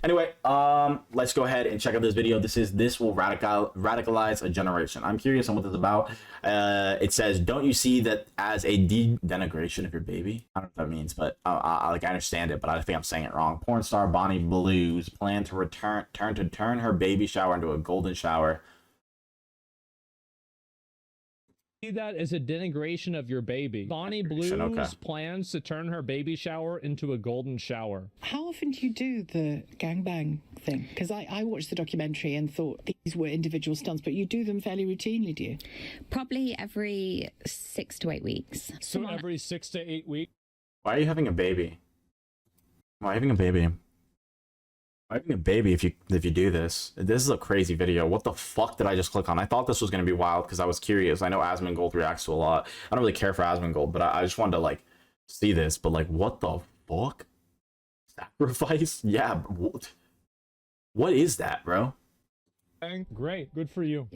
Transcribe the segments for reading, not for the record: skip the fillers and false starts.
Anyway, let's go ahead and check out this video. This will radicalize a generation. I'm curious on what this is about. It says, don't you see that as a denigration of your baby? I don't know what that means, but I understand it, but I think I'm saying it wrong. Porn star Bonnie Blues planned to turn her baby shower into a golden shower. See that as a denigration of your baby. Bonnie Blues plans to turn her baby shower into a golden shower. How often do you do the gangbang thing? Because I watched the documentary and thought these were individual stunts, but you do them fairly routinely, do you? Probably every 6 to 8 weeks. So every 6 to 8 weeks? Why are you having a baby? Why are you having a baby? Why are you having a baby if you do this? This is a crazy video. What the fuck did I just click on? I thought this was going to be wild because I was curious. I know asmongold reacts to a lot. I don't really care for asmongold, but I just wanted to like see this. But like, what the fuck? Sacrifice? Yeah. What is that, bro? Great. Good for you.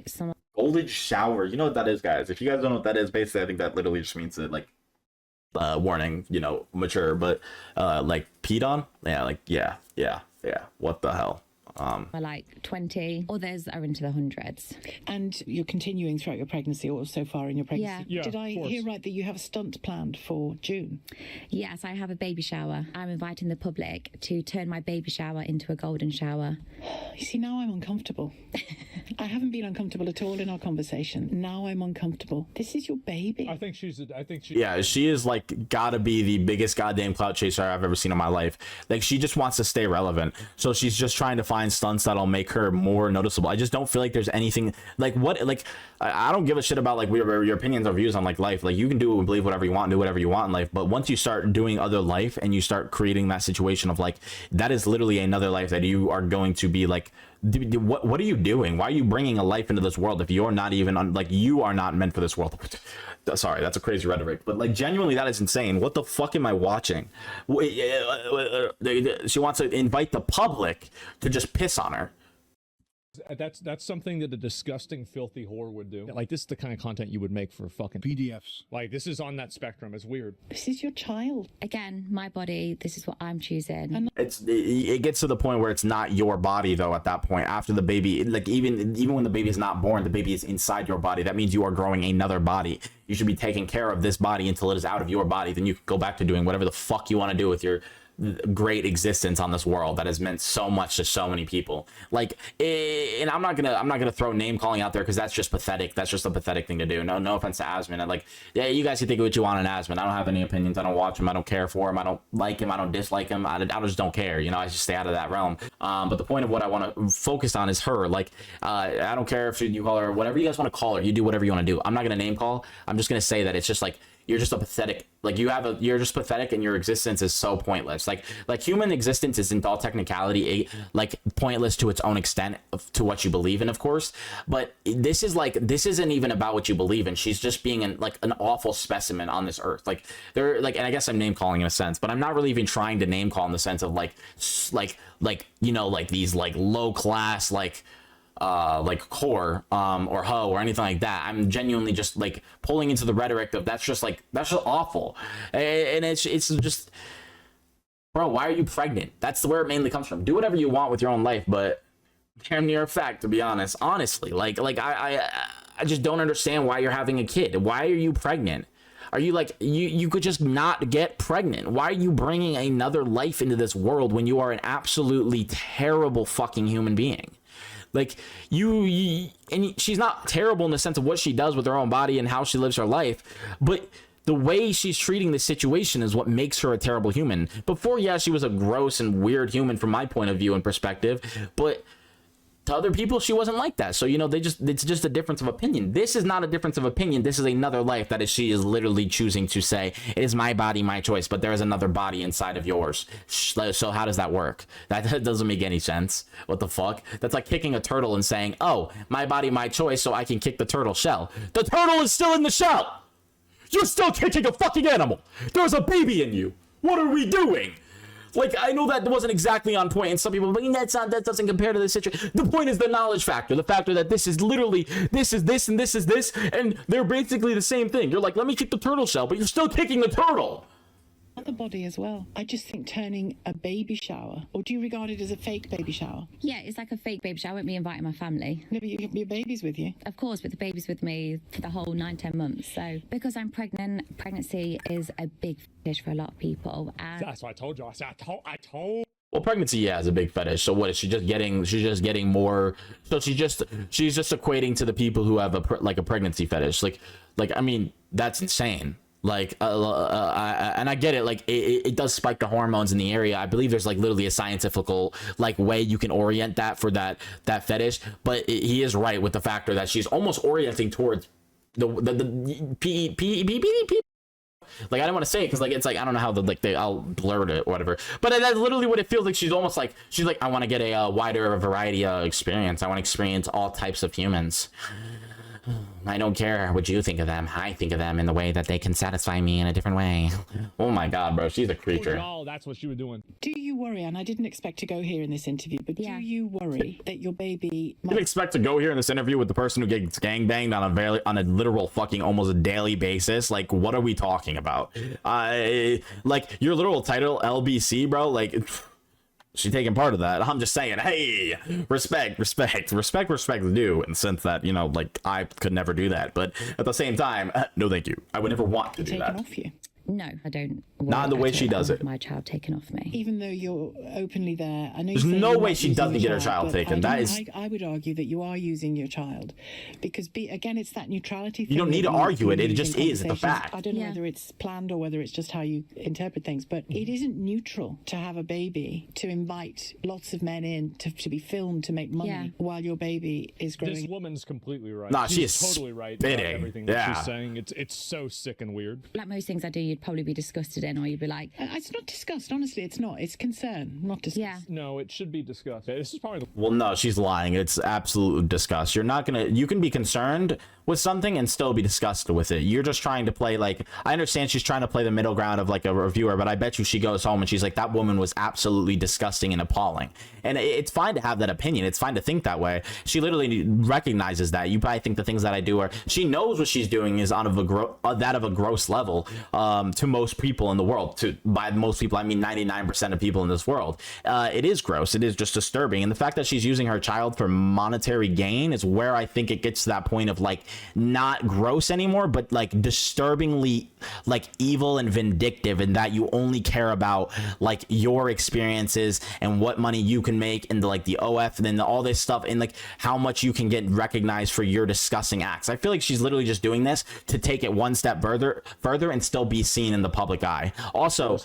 Golden shower. You know what that is, guys? If you guys don't know what that is, basically I think that literally just means that like warning, you know, mature, but like peed on. Yeah, like yeah. What the hell? Like 20, others are into the hundreds. And you're continuing throughout your pregnancy, or so far in your pregnancy. Yeah. Did I hear right that you have a stunt planned for June? Yes, I have a baby shower. I'm inviting the public to turn my baby shower into a golden shower. You see, now I'm uncomfortable. I haven't been uncomfortable at all in our conversation. Now I'm uncomfortable. This is your baby. I think she. Yeah, she is like gotta be the biggest goddamn clout chaser I've ever seen in my life. Like she just wants to stay relevant, so she's just trying to find stunts that'll make her more noticeable. I just don't feel like there's anything like what like I don't give a shit about like your opinions or views on like life. Like you can do and believe whatever you want, do whatever you want in life, but once you start doing other life and you start creating that situation of like that is literally another life that you are going to be like, what are you doing? Why are you bringing a life into this world if you're not even like you are not meant for this world? Sorry, that's a crazy rhetoric, but like genuinely that is insane. What the fuck am I watching? She wants to invite the public to just piss on her. That's something that a disgusting, filthy whore would do. Like, this is the kind of content you would make for fucking PDFs. Like, this is on that spectrum. It's weird. This is your child. Again, my body, this is what I'm choosing. It gets to the point where it's not your body, though, at that point. After the baby, like, even when the baby is not born, the baby is inside your body. That means you are growing another body. You should be taking care of this body until it is out of your body. Then you can go back to doing whatever the fuck you want to do with your great existence on this world that has meant so much to so many people. Like, and I'm not gonna throw name calling out there because that's just pathetic. That's just a pathetic thing to do. No offense to Asmon. Like, yeah, you guys can think of what you want on Asmon. I don't have any opinions. I don't watch him. I don't care for him. I don't like him. I don't dislike him. I just don't care. You know, I just stay out of that realm. But the point of what I want to focus on is her. Like, I don't care if you call her whatever you guys want to call her. You do whatever you want to do. I'm not gonna name call. I'm just gonna say that it's just like, you're just a pathetic, like you're just pathetic and your existence is so pointless. Like human existence is in all technicality like pointless to its own extent to what you believe in, of course. But this isn't even about what you believe in. She's just being an awful specimen on this earth. Like and I guess I'm name calling in a sense, but I'm not really even trying to name call in the sense of like, you know, like these like low class, like whore or hoe or anything like that. I'm genuinely just like pulling into the rhetoric of that's just awful, and it's just, bro, why are you pregnant? That's where it mainly comes from. Do whatever you want with your own life, but damn near a fact, to be honestly, like I just don't understand why you're having a kid. Why are you pregnant? Are you like, you could just not get pregnant? Why are you bringing another life into this world when you are an absolutely terrible fucking human being? Like and she's not terrible in the sense of what she does with her own body and how she lives her life, but the way she's treating the situation is what makes her a terrible human. Before, yeah, she was a gross and weird human from my point of view and perspective, but to other people she wasn't like that. So, you know, it's just a difference of opinion. This is not a difference of opinion. This is another life that she is literally choosing to say, it is my body, my choice, but there is another body inside of yours. So how does that work? That doesn't make any sense. What the fuck? That's like kicking a turtle and saying, oh, my body, my choice, so I can kick the turtle shell. The turtle is still in the shell. You're still kicking a fucking animal. There's a baby in you. What are we doing? Like, I know that wasn't exactly on point, and some people, but that doesn't compare to this situation. The point is the knowledge factor, the factor that this is literally, this is this, and this is this, and they're basically the same thing. You're like, let me kick the turtle shell, but you're still kicking the turtle. other body as well. I just think turning a baby shower, or do you regard it as a fake baby shower? Yeah, it's like a fake baby shower. I won't be inviting my family. No, but your baby's with you. Of course, but the baby's with me for the whole 9-10 months. So because I'm pregnant, pregnancy is a big fish for a lot of people. And That's what I told you. I told. Well, pregnancy, yeah, is a big fetish. So what is she just getting? She's just getting more. So she's just equating to the people who have a pregnancy fetish. Like I mean, that's insane. Like and I get it. Like it does spike the hormones in the area. I believe there's like literally a scientific like way you can orient that for that fetish. But he is right with the factor that she's almost orienting towards the like I don't want to say it because like it's like I don't know how I'll blur it or whatever, but that's literally what it feels like. She's almost like I want to get a wider variety of experience. I want to experience all types of humans. I don't care what you think of them. I think of them in the way that they can satisfy me in a different way. Oh my god, bro, she's a creature. Oh, that's what she was doing. Do you worry, and I didn't expect to go here in this interview, but Yeah. do you worry that your baby You didn't expect to go here in this interview with the person who gets gangbanged on a literal fucking almost a daily basis? Like, what are we talking about? Like your literal title, LBC, bro. Like, she taking part of that. I'm just saying, hey, respect due, in the sense that, you know, like I could never do that, but at the same time, no, thank you. I would never want to do taken that. off you? no, I don't. Not the way she does it. My child taken off me. Even though you're openly there, I know There's you say no you're way not she using doesn't your get her child but taken. I would argue that you are using your child, because again, it's that neutrality thing. You don't need that to argue it. It use just in is. It's a conversations. fact. I don't know Yeah. whether it's planned or whether it's just how you interpret things, but it isn't neutral to have a baby, to invite lots of men in to be filmed to make money Yeah. while your baby is growing. This woman's completely right. Nah, she She's is totally right about spitting. everything Yeah. that she's saying. It's so sick and weird. Like most things I do, you'd probably be disgusted in, or you'd be like, It's not disgust, honestly. It's not. It's concern, not disgust. yeah. No, it should be discussed. This is probably the Well, no, she's lying. It's absolute disgust. You can be concerned with something and still be disgusted with it. You're just trying to play, like, I understand she's trying to play the middle ground of like a reviewer, but I bet you she goes home and she's like, that woman was absolutely disgusting and appalling. And it's fine to have that opinion. It's fine to think that way. She literally recognizes that. You probably think the things that I do are, she knows what she's doing is on that of a gross level to most people in the world. By most people, I mean 99% of people in this world. It is gross. It is just disturbing. And the fact that she's using her child for monetary gain is where I think it gets to that point of like not gross anymore, but like disturbingly like evil and vindictive, and that you only care about like your experiences and what money you can make and like the OF and then all this stuff and like how much you can get recognized for your disgusting acts. I feel like she's literally just doing this to take it one step further and still be seen in the public eye. Also,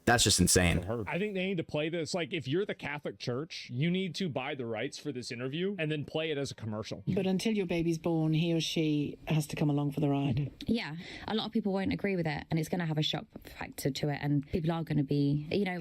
that's just insane. I think they need to play this. Like, if you're the Catholic Church, you need to buy the rights for this interview and then play it as a commercial. But until your baby's born, he or she has to come along for the ride. Yeah, a lot of people won't agree with it, and it's going to have a shock factor to it, and people are going to be, Yeah,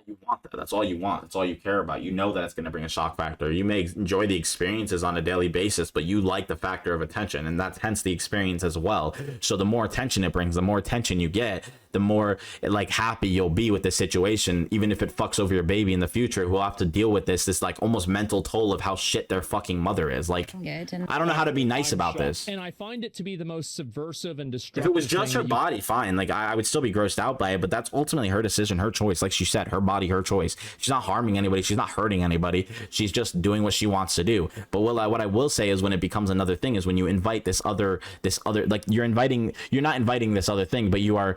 you want that. That's all you want. That's all you care about. You know that it's going to bring a shock factor. You may enjoy the experiences on a daily basis, but you like the factor of attention, and that's hence the experience as well. So the more attention it brings, the more attention you get, the more like happy you'll be with the situation, even if it fucks over your baby in the future, who will have to deal with this like almost mental toll of how shit their fucking mother is. Like, good. And I don't know how to be nice I'm about shocked. this. And I find it to be the most subversive and destructive. If it was just thing her that you- body, fine. Like I would still be grossed out by it, but that's ultimately her decision, her choice. Like she said, her body, her choice. She's not harming anybody. She's not hurting anybody. She's just doing what she wants to do. But what I will say is when it becomes another thing is when you invite this other, like you're not inviting this other thing, but you're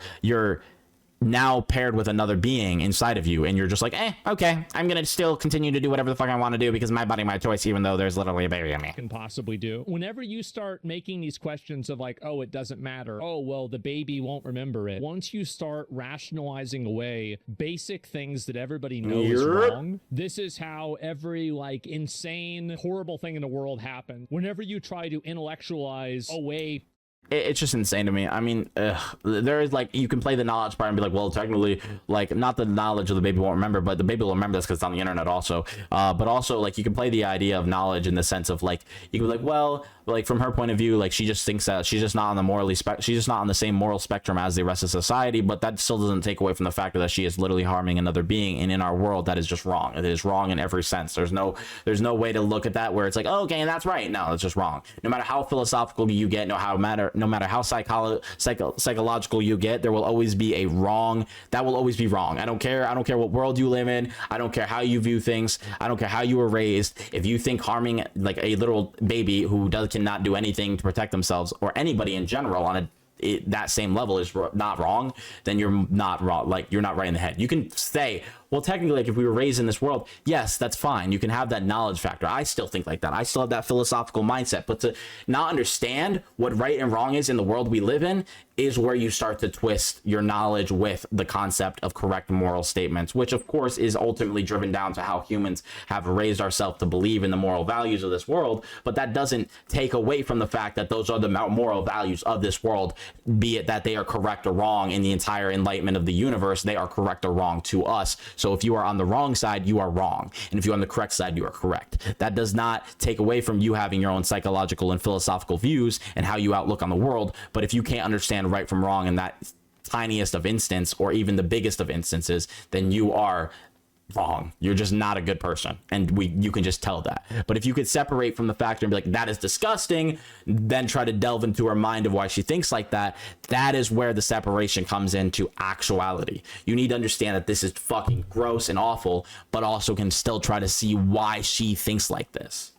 now paired with another being inside of you, and you're just like, okay, I'm gonna still continue to do whatever the fuck I want to do because my body, my choice, even though there's literally a baby in me. Can possibly do. Whenever you start making these questions of like, oh, it doesn't matter, oh well, the baby won't remember it, once you start rationalizing away basic things that everybody knows is wrong, this is how every like insane horrible thing in the world happened. Whenever you try to intellectualize away It's just insane to me. I mean, there is like, you can play the knowledge part and be like, well, technically, like, not the knowledge of the baby won't remember, but the baby will remember this because it's on the internet also. But also, like, you can play the idea of knowledge in the sense of like, you can be like, well, like from her point of view, like she just thinks that she's just not on the she's just not on the same moral spectrum as the rest of society. But that still doesn't take away from the fact that she is literally harming another being, and in our world, that is just wrong. It is wrong in every sense. There's no way to look at that where it's like, oh, okay, that's right. No, it's just wrong. No matter how philosophical you get, no no matter how psychological you get, there will always be a wrong. That will always be wrong. I don't care what world you live in. I don't care how you view things. I don't care how you were raised. If you think harming like a little baby who cannot do anything to protect themselves, or anybody in general on that same level is not wrong, then you're not wrong. Like, you're not right in the head. You can say, well, technically, like, if we were raised in this world, yes, that's fine. You can have that knowledge factor. I still think like that. I still have that philosophical mindset. But to not understand what right and wrong is in the world we live in is where you start to twist your knowledge with the concept of correct moral statements, which of course is ultimately driven down to how humans have raised ourselves to believe in the moral values of this world. But that doesn't take away from the fact that those are the moral values of this world, be it that they are correct or wrong in the entire enlightenment of the universe. They are correct or wrong to us. So if you are on the wrong side, you are wrong. And if you're on the correct side, you are correct. That does not take away from you having your own psychological and philosophical views and how you outlook on the world. But if you can't understand right from wrong in that tiniest of instance, or even the biggest of instances, then you are wrong. You're just not a good person, and you can just tell that. But if you could separate from the factor and be like, that is disgusting, then try to delve into her mind of why she thinks like that, that is where the separation comes into actuality. You need to understand that this is fucking gross and awful, but also can still try to see why she thinks like this.